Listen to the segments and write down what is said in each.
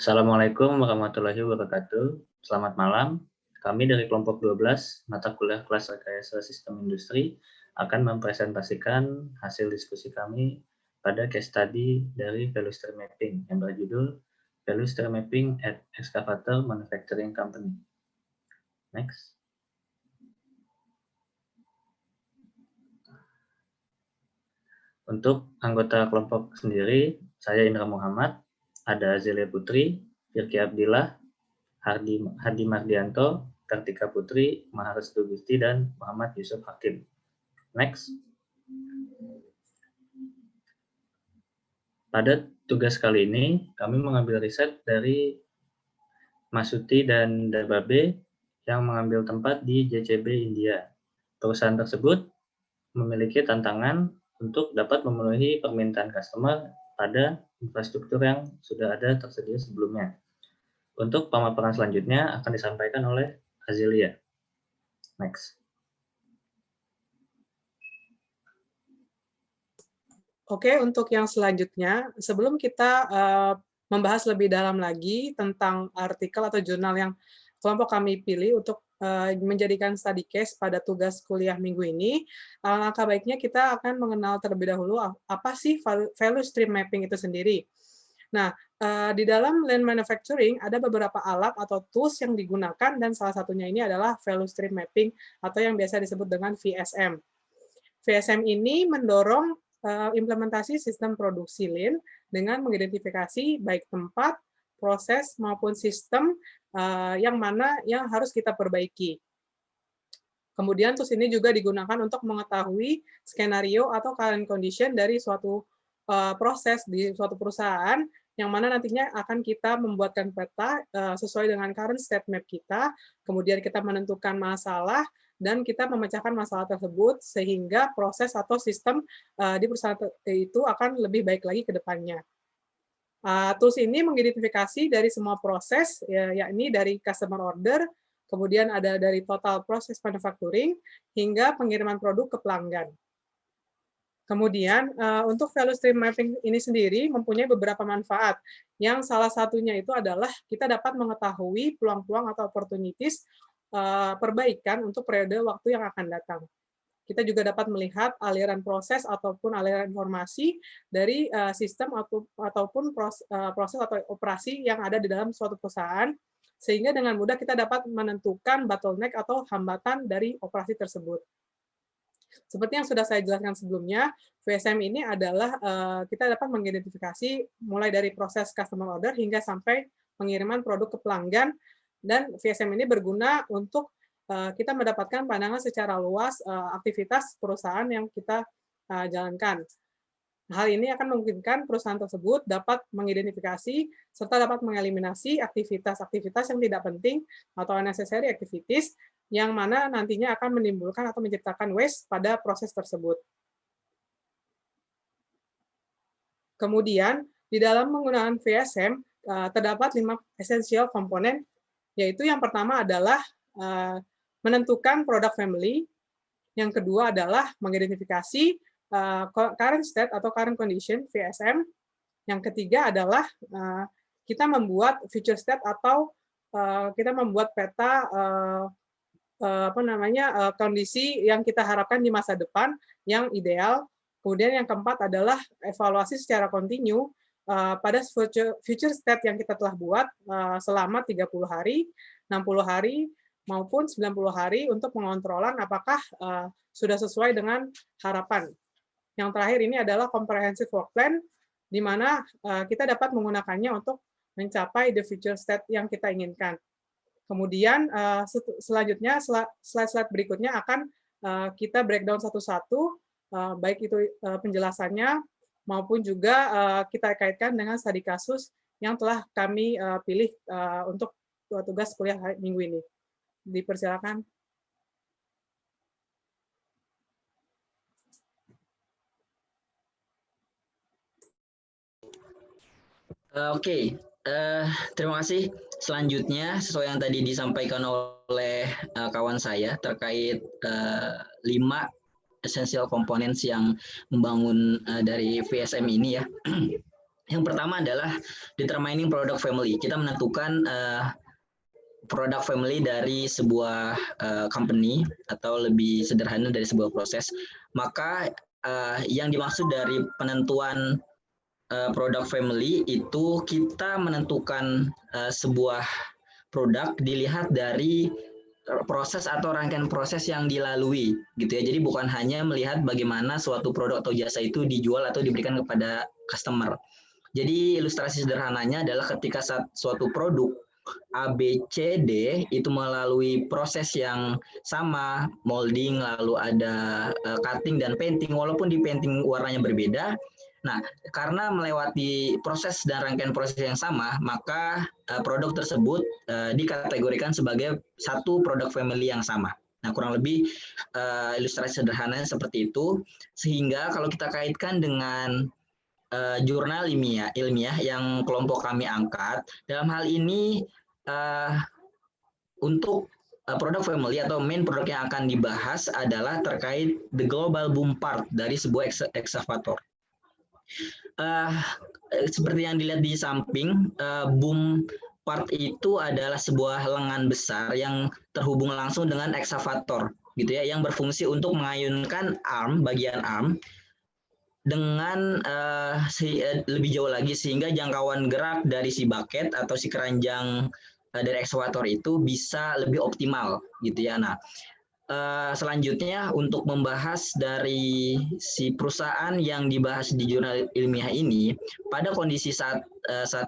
Assalamualaikum warahmatullahi wabarakatuh. Selamat malam. Kami dari kelompok 12 mata kuliah kelas rekayasa sistem industri akan mempresentasikan hasil diskusi kami pada case study dari Value Stream Mapping yang berjudul Value Stream Mapping at Excavator Manufacturing Company. Next. Untuk anggota kelompok sendiri, saya Indra Muhammad, ada Azelia Putri, Firki Abdillah, Hadi Mardianto, Kartika Putri, Maharestu Gusti, dan Muhammad Yusuf Hakim. Next. Pada tugas kali ini, kami mengambil riset dari Masuti dan Dababe yang mengambil tempat di JCB India. Perusahaan tersebut memiliki tantangan untuk dapat memenuhi permintaan customer pada infrastruktur yang sudah ada tersedia sebelumnya. Untuk pemaparan selanjutnya akan disampaikan oleh Azelia. Next. Oke, untuk yang selanjutnya, sebelum kita membahas lebih dalam lagi tentang artikel atau jurnal yang kelompok kami pilih untuk menjadikan study case pada tugas kuliah minggu ini, langkah baiknya kita akan mengenal terlebih dahulu apa sih value stream mapping itu sendiri. Nah, di dalam lean manufacturing ada beberapa alat atau tools yang digunakan dan salah satunya ini adalah value stream mapping atau yang biasa disebut dengan VSM. VSM ini mendorong implementasi sistem produksi lean dengan mengidentifikasi baik tempat, proses maupun sistem yang mana yang harus kita perbaiki. Kemudian tools ini juga digunakan untuk mengetahui skenario atau current condition dari suatu proses di suatu perusahaan yang mana nantinya akan kita membuatkan peta sesuai dengan current state map kita, kemudian kita menentukan masalah, dan kita memecahkan masalah tersebut sehingga proses atau sistem di perusahaan itu akan lebih baik lagi ke depannya. Tools ini mengidentifikasi dari semua proses, yakni dari customer order, kemudian ada dari total proses manufacturing, hingga pengiriman produk ke pelanggan. Kemudian, untuk value stream mapping ini sendiri mempunyai beberapa manfaat, yang salah satunya itu adalah kita dapat mengetahui peluang-peluang atau opportunities perbaikan untuk periode waktu yang akan datang. Kita juga dapat melihat aliran proses ataupun aliran informasi dari sistem ataupun proses atau operasi yang ada di dalam suatu perusahaan, sehingga dengan mudah kita dapat menentukan bottleneck atau hambatan dari operasi tersebut. Seperti yang sudah saya jelaskan sebelumnya, VSM ini adalah kita dapat mengidentifikasi mulai dari proses customer order hingga sampai pengiriman produk ke pelanggan, dan VSM ini berguna untuk kita mendapatkan pandangan secara luas aktivitas perusahaan yang kita jalankan. Hal ini akan memungkinkan perusahaan tersebut dapat mengidentifikasi serta dapat mengeliminasi aktivitas-aktivitas yang tidak penting atau unnecessary activities yang mana nantinya akan menimbulkan atau menciptakan waste pada proses tersebut. Kemudian, di dalam menggunakan VSM, terdapat 5 essential komponen, yaitu yang pertama adalah menentukan product family, yang kedua adalah mengidentifikasi current state atau current condition, VSM, yang ketiga adalah kita membuat future state atau kita membuat peta kondisi yang kita harapkan di masa depan yang ideal. Kemudian yang keempat adalah evaluasi secara kontinu pada future state yang kita telah buat selama 30 hari, 60 hari, maupun 90 hari untuk pengontrolan apakah sudah sesuai dengan harapan. Yang terakhir ini adalah comprehensive work plan, di mana kita dapat menggunakannya untuk mencapai the future state yang kita inginkan. Kemudian selanjutnya slide-slide berikutnya akan kita breakdown satu-satu, baik itu penjelasannya maupun juga kita kaitkan dengan studi kasus yang telah kami pilih untuk tugas kuliah minggu ini. Dipersilakan. Oke. Terima kasih. Selanjutnya, sesuai yang tadi disampaikan oleh kawan saya terkait 5 essential components yang membangun dari VSM ini ya. Yang pertama adalah determining product family. Kita menentukan product family dari sebuah company, atau lebih sederhana dari sebuah proses. Maka yang dimaksud dari penentuan product family itu kita menentukan sebuah produk dilihat dari proses atau rangkaian proses yang dilalui gitu ya. Jadi bukan hanya melihat bagaimana suatu produk atau jasa itu dijual atau diberikan kepada customer. Jadi ilustrasi sederhananya adalah ketika suatu produk A, B, C, D itu melalui proses yang sama, molding, lalu ada cutting dan painting, walaupun di painting warnanya berbeda. Nah, karena melewati proses dan rangkaian proses yang sama, maka produk tersebut dikategorikan sebagai satu produk family yang sama. Nah, kurang lebih ilustrasi sederhananya seperti itu, sehingga kalau kita kaitkan dengan jurnal ilmiah yang kelompok kami angkat, dalam hal ini untuk produk family atau main produk yang akan dibahas adalah terkait the global boom part dari sebuah excavator. Seperti yang dilihat di samping, boom part itu adalah sebuah lengan besar yang terhubung langsung dengan excavator, gitu ya, yang berfungsi untuk mengayunkan bagian arm dengan lebih jauh lagi, sehingga jangkauan gerak dari si bucket atau si keranjang dari ekskavator itu bisa lebih optimal gitu ya. Nah, selanjutnya untuk membahas dari si perusahaan yang dibahas di jurnal ilmiah ini, pada kondisi saat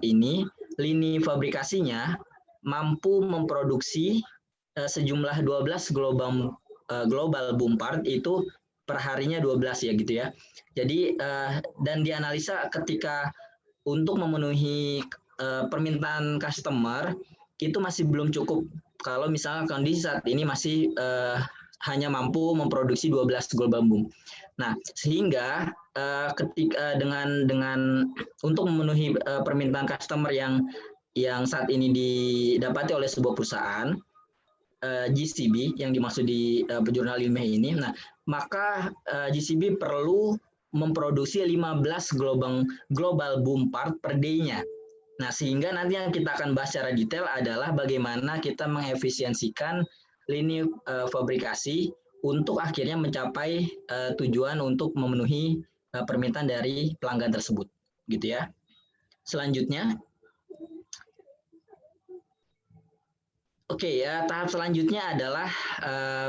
ini lini fabrikasinya mampu memproduksi sejumlah 12 global boom part itu per harinya 12 ya gitu ya. Jadi dan dianalisa ketika untuk memenuhi permintaan customer itu masih belum cukup kalau misalnya kondisi saat ini masih hanya mampu memproduksi 12 global boom. Nah, sehingga ketika dengan untuk memenuhi permintaan customer yang saat ini didapati oleh sebuah perusahaan GCB yang dimaksud di jurnal ilmiah ini, nah maka GCB perlu memproduksi 15 global boom part per day-nya. Nah, sehingga nanti yang kita akan bahas secara detail adalah bagaimana kita mengefisiensikan lini fabrikasi untuk akhirnya mencapai tujuan untuk memenuhi permintaan dari pelanggan tersebut, gitu ya. Selanjutnya, ya, tahap selanjutnya adalah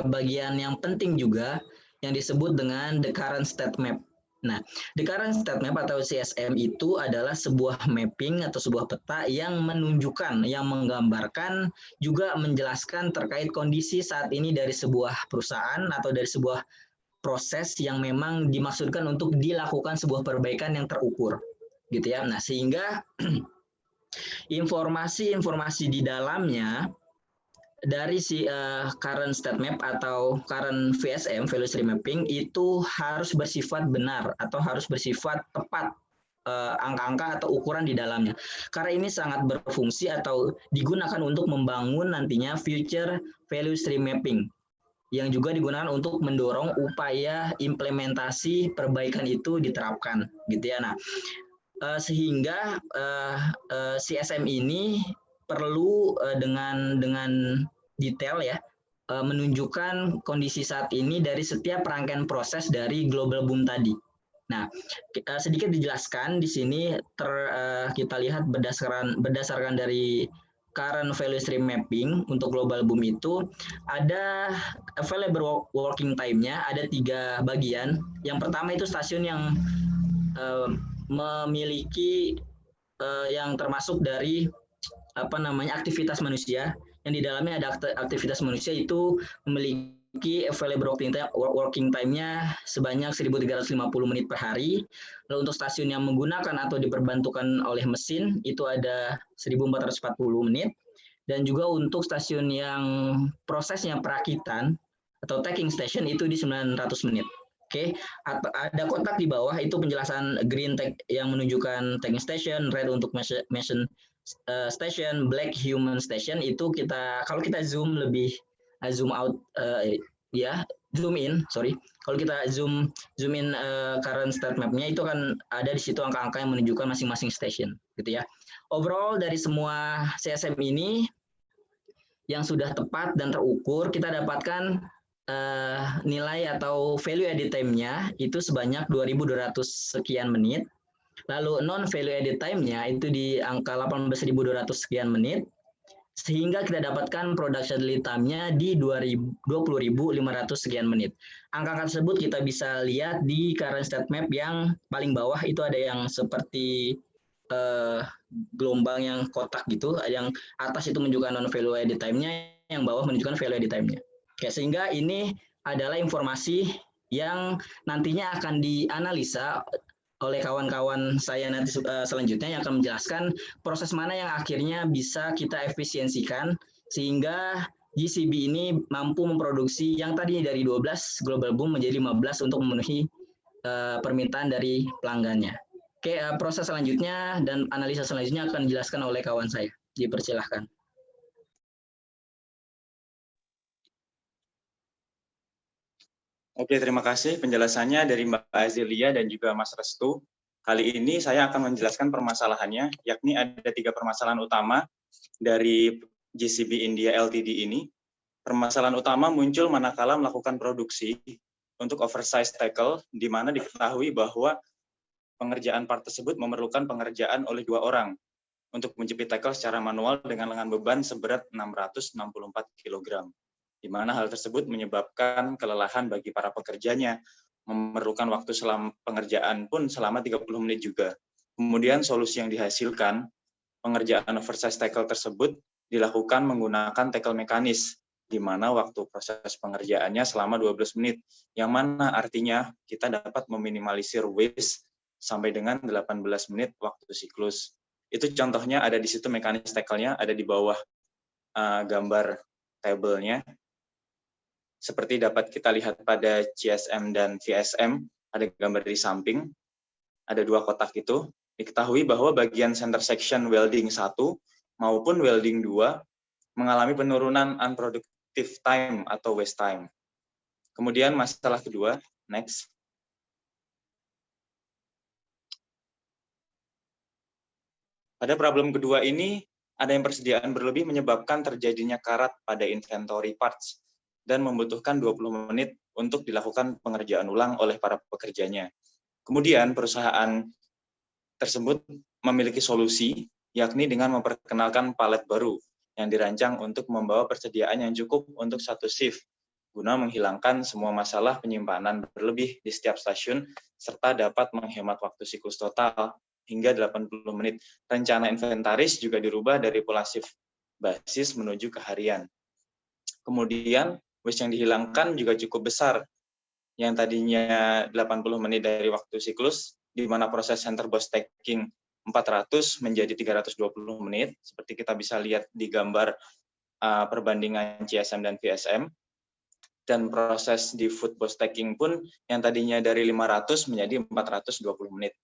bagian yang penting juga yang disebut dengan the current state map. Nah, the current state map atau CSM itu adalah sebuah mapping atau sebuah peta yang menunjukkan, yang menggambarkan, juga menjelaskan terkait kondisi saat ini dari sebuah perusahaan atau dari sebuah proses yang memang dimaksudkan untuk dilakukan sebuah perbaikan yang terukur, gitu ya. Nah, sehingga informasi-informasi di dalamnya dari si current state map atau current VSM, value stream mapping, itu harus bersifat benar atau harus bersifat tepat angka-angka atau ukuran di dalamnya. Karena ini sangat berfungsi atau digunakan untuk membangun nantinya future value stream mapping yang juga digunakan untuk mendorong upaya implementasi perbaikan itu diterapkan, gitu ya. Nah, sehingga CSM ini perlu dengan detail ya menunjukkan kondisi saat ini dari setiap rangkaian proses dari global boom tadi. Nah, sedikit dijelaskan di sini kita lihat berdasarkan dari current value stream mapping untuk global boom itu ada available working time-nya ada 3 bagian. Yang pertama itu stasiun yang memiliki yang termasuk dari aktivitas manusia, yang di dalamnya ada aktivitas manusia itu memiliki available working time-nya sebanyak 1.350 menit per hari. Lalu untuk stasiun yang menggunakan atau diperbantukan oleh mesin itu ada 1.440 menit. Dan juga untuk stasiun yang prosesnya perakitan atau tagging station itu di 900 menit. Oke, ada kotak di bawah itu penjelasan green tag yang menunjukkan tagging station, red untuk machine station, black human station. Itu kalau kita zoom out ya, zoom in, sorry. Kalau kita zoom in current state map-nya itu kan ada di situ angka-angka yang menunjukkan masing-masing station, gitu ya. Overall dari semua CSM ini yang sudah tepat dan terukur, kita dapatkan nilai atau value edit time-nya itu sebanyak 2.200 sekian menit. Lalu non value edit time-nya itu di angka 18.200 sekian menit. Sehingga kita dapatkan production lead time-nya di 20.500 sekian menit. Angka tersebut kita bisa lihat di current state map yang paling bawah itu ada yang seperti gelombang yang kotak gitu, yang atas itu menunjukkan non value edit time-nya, yang bawah menunjukkan value edit time-nya. Oke, sehingga ini adalah informasi yang nantinya akan dianalisa oleh kawan-kawan saya nanti selanjutnya yang akan menjelaskan proses mana yang akhirnya bisa kita efisiensikan sehingga GCB ini mampu memproduksi yang tadinya dari 12 global boom menjadi 15 untuk memenuhi permintaan dari pelanggannya. Oke, proses selanjutnya dan analisa selanjutnya akan dijelaskan oleh kawan saya. Dipersilahkan. Oke, terima kasih penjelasannya dari Mbak Azelia dan juga Mas Restu. Kali ini saya akan menjelaskan permasalahannya, yakni ada 3 permasalahan utama dari GCB India Ltd ini. Permasalahan utama muncul manakala melakukan produksi untuk oversize tackle, di mana diketahui bahwa pengerjaan part tersebut memerlukan pengerjaan oleh 2 orang untuk menjepit tackle secara manual dengan lengan beban seberat 664 kg. Di mana hal tersebut menyebabkan kelelahan bagi para pekerjanya, memerlukan waktu selama pengerjaan pun selama 30 menit juga. Kemudian solusi yang dihasilkan, pengerjaan oversize tackle tersebut dilakukan menggunakan tackle mekanis, di mana waktu proses pengerjaannya selama 12 menit, yang mana artinya kita dapat meminimalisir waste sampai dengan 18 menit waktu siklus. Itu contohnya ada di situ mekanis tackle-nya, ada di bawah gambar tabelnya. Seperti dapat kita lihat pada CSM dan VSM, ada gambar di samping, ada 2 kotak itu. Diketahui bahwa bagian center section welding 1 maupun welding 2 mengalami penurunan unproductive time atau waste time. Kemudian masalah kedua, next. Pada problem kedua ini, ada yang persediaan berlebih menyebabkan terjadinya karat pada inventory parts dan membutuhkan 20 menit untuk dilakukan pengerjaan ulang oleh para pekerjanya. Kemudian perusahaan tersebut memiliki solusi, yakni dengan memperkenalkan palet baru yang dirancang untuk membawa persediaan yang cukup untuk 1 shift, guna menghilangkan semua masalah penyimpanan berlebih di setiap stasiun, serta dapat menghemat waktu siklus total hingga 80 menit. Rencana inventaris juga dirubah dari pola shift basis menuju ke harian. Kemudian waste yang dihilangkan juga cukup besar, yang tadinya 80 menit dari waktu siklus, di mana proses center boss stacking 400 menjadi 320 menit, seperti kita bisa lihat di gambar perbandingan CSM dan VSM, dan proses di foot boss stacking pun yang tadinya dari 500 menjadi 420 menit.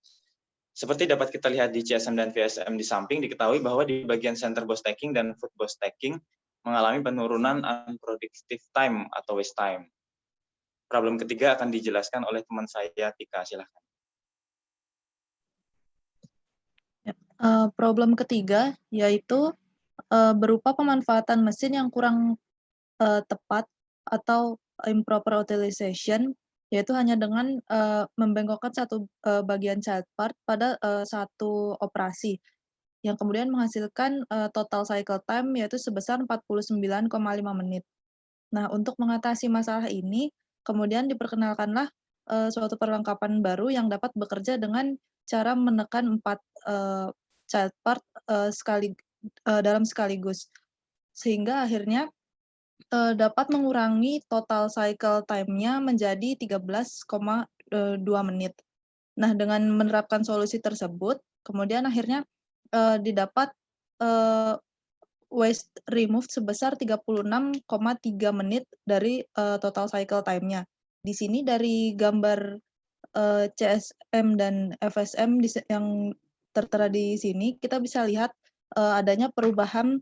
Seperti dapat kita lihat di CSM dan VSM di samping, diketahui bahwa di bagian center boss stacking dan foot boss stacking mengalami penurunan unproductive time atau waste time. Problem ketiga akan dijelaskan oleh teman saya, Tika. Silahkan. Problem ketiga yaitu berupa pemanfaatan mesin yang kurang tepat atau improper utilization, yaitu hanya dengan membengkokkan satu bagian child part pada satu operasi, yang kemudian menghasilkan total cycle time yaitu sebesar 49,5 menit. Nah, untuk mengatasi masalah ini, kemudian diperkenalkanlah suatu perlengkapan baru yang dapat bekerja dengan cara menekan 4 child part dalam sekaligus, sehingga akhirnya dapat mengurangi total cycle time-nya menjadi 13,2 menit. Nah, dengan menerapkan solusi tersebut, kemudian akhirnya didapat waste removed sebesar 36,3 menit dari total cycle time-nya. Di sini dari gambar CSM dan FSM yang tertera di sini, kita bisa lihat adanya perubahan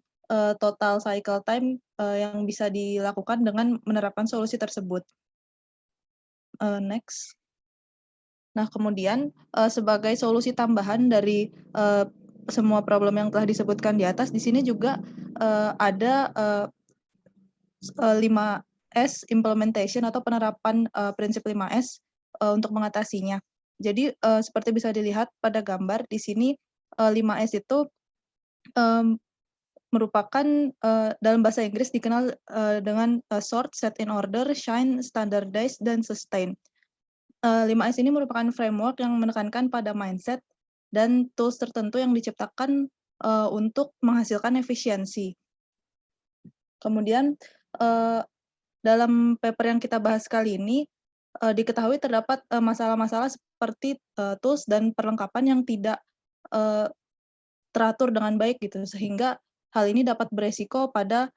total cycle time yang bisa dilakukan dengan menerapkan solusi tersebut. Next. Nah, kemudian sebagai solusi tambahan dari semua problem yang telah disebutkan di atas, di sini juga ada 5S implementation atau penerapan prinsip 5S untuk mengatasinya. Jadi seperti bisa dilihat pada gambar di sini 5S itu merupakan dalam bahasa Inggris dikenal dengan sort, set in order, shine, standardize, dan sustain. 5S ini merupakan framework yang menekankan pada mindset dan tools tertentu yang diciptakan untuk menghasilkan efisiensi. Kemudian dalam paper yang kita bahas kali ini diketahui terdapat masalah-masalah seperti tools dan perlengkapan yang tidak teratur dengan baik gitu, sehingga hal ini dapat beresiko pada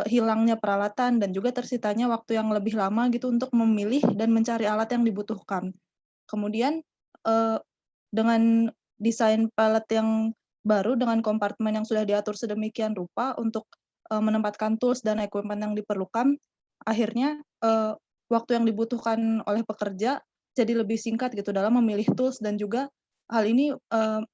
hilangnya peralatan dan juga tersitanya waktu yang lebih lama gitu untuk memilih dan mencari alat yang dibutuhkan. Kemudian dengan desain pallet yang baru dengan kompartemen yang sudah diatur sedemikian rupa untuk menempatkan tools dan equipment yang diperlukan, akhirnya waktu yang dibutuhkan oleh pekerja jadi lebih singkat gitu dalam memilih tools, dan juga hal ini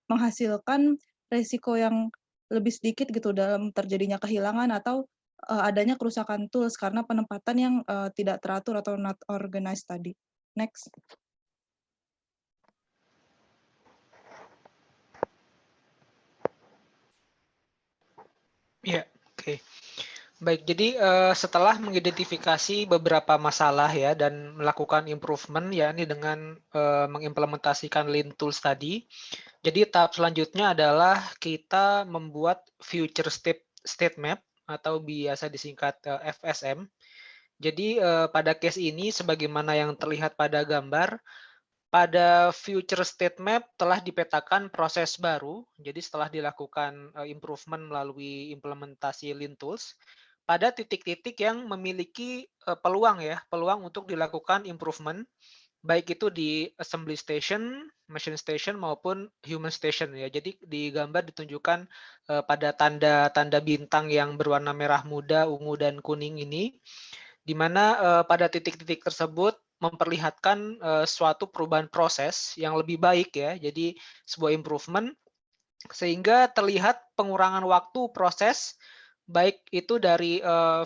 menghasilkan resiko yang lebih sedikit gitu dalam terjadinya kehilangan atau adanya kerusakan tools karena penempatan yang tidak teratur atau not organized tadi. Next. Ya, oke. Baik, jadi setelah mengidentifikasi beberapa masalah ya dan melakukan improvement ya ini dengan mengimplementasikan Lean Tools tadi. Jadi tahap selanjutnya adalah kita membuat future state map atau biasa disingkat FSM. Jadi pada case ini sebagaimana yang terlihat pada gambar, pada future state map telah dipetakan proses baru. Jadi setelah dilakukan improvement melalui implementasi Lean Tools, pada titik-titik yang memiliki peluang untuk dilakukan improvement, baik itu di assembly station, machine station maupun human station ya. Jadi di gambar ditunjukkan pada tanda-tanda bintang yang berwarna merah muda, ungu dan kuning ini, di mana pada titik-titik tersebut memperlihatkan suatu perubahan proses yang lebih baik ya. Jadi sebuah improvement sehingga terlihat pengurangan waktu proses baik itu dari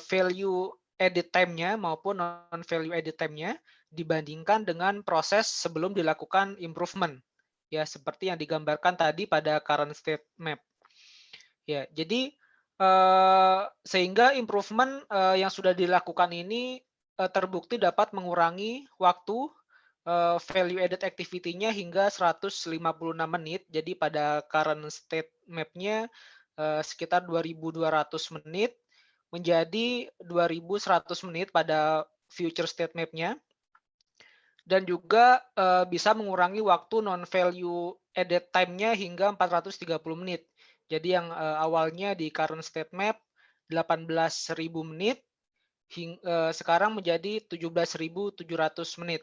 value edit time-nya maupun non value edit time-nya dibandingkan dengan proses sebelum dilakukan improvement. Ya, seperti yang digambarkan tadi pada current state map. Ya, jadi sehingga improvement yang sudah dilakukan ini terbukti dapat mengurangi waktu value added activity-nya hingga 156 menit. Jadi pada current state map-nya sekitar 2.200 menit menjadi 2.100 menit pada future state map-nya. Dan juga bisa mengurangi waktu non-value added time-nya hingga 430 menit. Jadi yang awalnya di current state map 18.000 menit, sekarang menjadi 17.700 menit.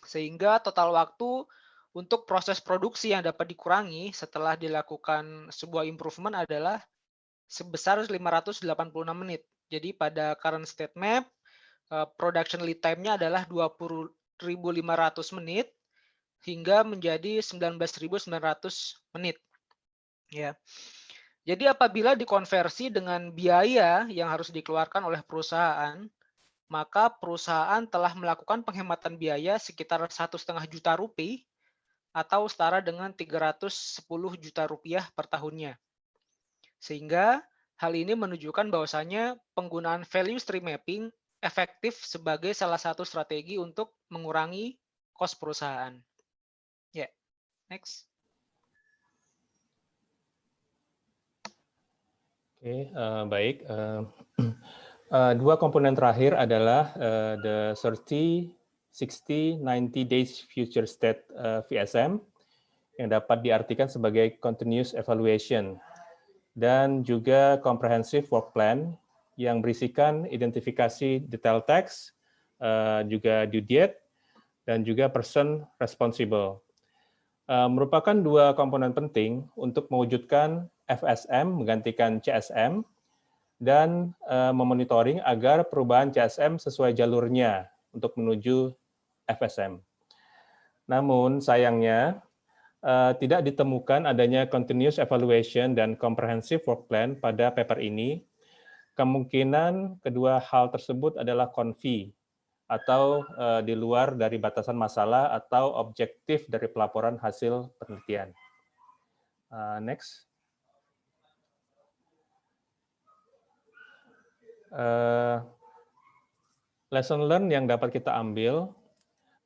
Sehingga total waktu untuk proses produksi yang dapat dikurangi setelah dilakukan sebuah improvement adalah sebesar 586 menit. Jadi pada current state map, production lead time-nya adalah 20.500 menit hingga menjadi 19.900 menit. Ya. Jadi apabila dikonversi dengan biaya yang harus dikeluarkan oleh perusahaan, maka perusahaan telah melakukan penghematan biaya sekitar 1,5 juta rupiah atau setara dengan 310 juta rupiah per tahunnya. Sehingga hal ini menunjukkan bahwasanya penggunaan value stream mapping efektif sebagai salah satu strategi untuk mengurangi kos perusahaan. Ya, next. Oke, baik. Dua komponen terakhir adalah the 30, 60, 90 days future state VSM yang dapat diartikan sebagai continuous evaluation dan juga comprehensive work plan yang berisikan identifikasi detail text, juga due date, dan juga person responsible. Merupakan dua komponen penting untuk mewujudkan FSM menggantikan CSM, dan memonitoring agar perubahan CSM sesuai jalurnya untuk menuju FSM. Namun sayangnya tidak ditemukan adanya continuous evaluation dan comprehensive work plan pada paper ini. Kemungkinan kedua hal tersebut adalah konfi atau di luar dari batasan masalah atau objektif dari pelaporan hasil penelitian. Next. Lesson learn yang dapat kita ambil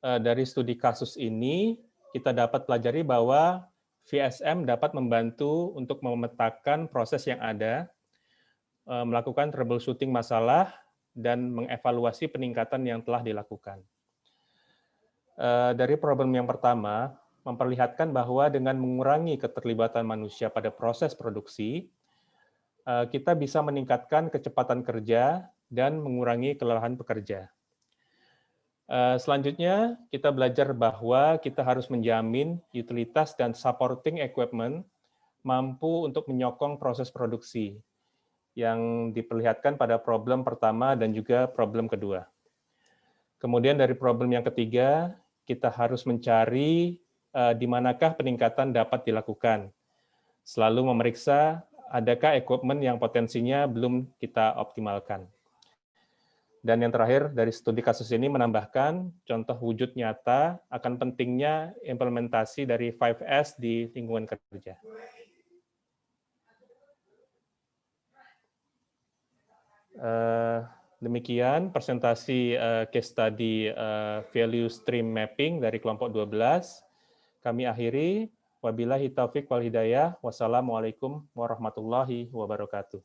dari studi kasus ini, kita dapat pelajari bahwa VSM dapat membantu untuk memetakan proses yang ada, melakukan troubleshooting masalah, dan mengevaluasi peningkatan yang telah dilakukan. Dari problem yang pertama, memperlihatkan bahwa dengan mengurangi keterlibatan manusia pada proses produksi, kita bisa meningkatkan kecepatan kerja dan mengurangi kelelahan pekerja. Selanjutnya, kita belajar bahwa kita harus menjamin utilitas dan supporting equipment mampu untuk menyokong proses produksi yang diperlihatkan pada problem pertama dan juga problem kedua. Kemudian dari problem yang ketiga, kita harus mencari di manakah peningkatan dapat dilakukan. Selalu memeriksa adakah equipment yang potensinya belum kita optimalkan. Dan yang terakhir, dari studi kasus ini menambahkan contoh wujud nyata akan pentingnya implementasi dari 5S di lingkungan kerja. Demikian presentasi case study value stream mapping dari kelompok 12. Kami akhiri. Wabillahi taufiq wal hidayah. Wassalamualaikum warahmatullahi wabarakatuh.